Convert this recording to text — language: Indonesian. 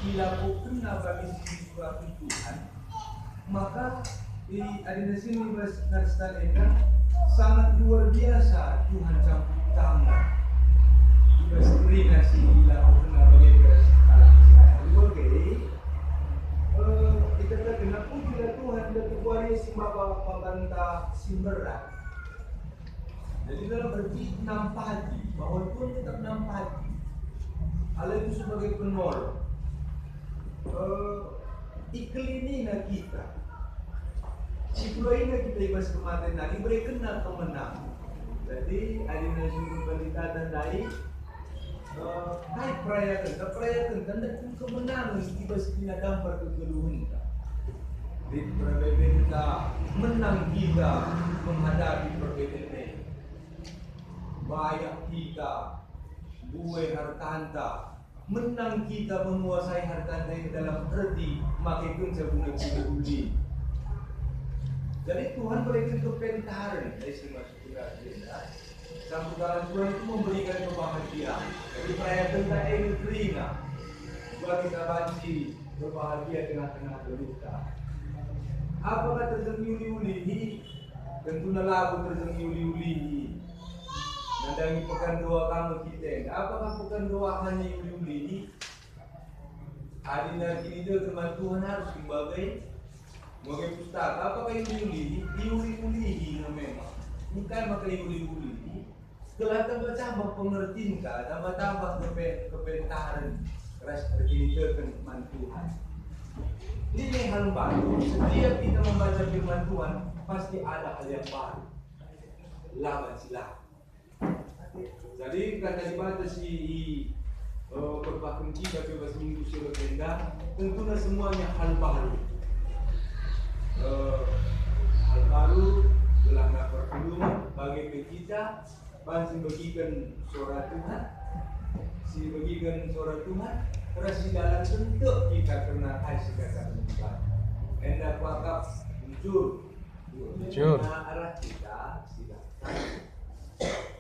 dilakukan bagi suatu Tuhan, maka di adina sini berstatement sangat luar biasa Tuhan campur tangan diskriminasi dilakukan bagi anak Israel. Oke, kita kenapa bila Tuhan dan keluarga si bapa pembantah simberat. Jadi dalam berarti 6 pagi, bahwa Tuhan tetap 6 pagi. Allah itu sebagai penolong. Iklimina kita. Situasinya kita ibas kematian nanti berikan kemenangan. Jadi adina suruh balita dan dai hai perayaan dan kemenangan ibas kita dampar kegeluhan kita. Di perbedaan kita menang kita menghadapi perbedaan ini. Banyak kita buai hartanta menang kita menguasai hartanta ini dalam arti makin sebelum kita. Jadi Tuhan berikan kepentaran dari semua surat kita. Sambutan Tuhan itu memberikan kebahagiaan. Jadi perayaan tentang ini telinga. Juga kita banci berbahagia tengah-tengah berduka. Apakah tersengiuli-uli? Tentunya lagu tersengiuli-uli. Nandangi pekan doa kamu kita. Apakah pekan doa hanya uli-uli? Adina kini dia teman Tuhan harus sebagai pustaka. Apakah uli-uli? Diuli-uli memang. Bukan maka uli-uli. Setelah tambah-tambah pengertian tambah-tambah kepentaran keras terkini teman Tuhan. Ini hal baru. Setiap kita membaca firman Tuhan pasti ada hal yang baru. Lawan silakan. Jadi kata dibaca si perpakan kita bebas minggu surat tenda, tentunya semuanya hal baru. Hal baru dalam perlindungan bagi kita, bangsa bagikan suara Tuhan, si bagikan suara Tuhan, terus di dalam bentuk kita kena kasih kata Tuhan. Hendak wakaf muncul arah kita.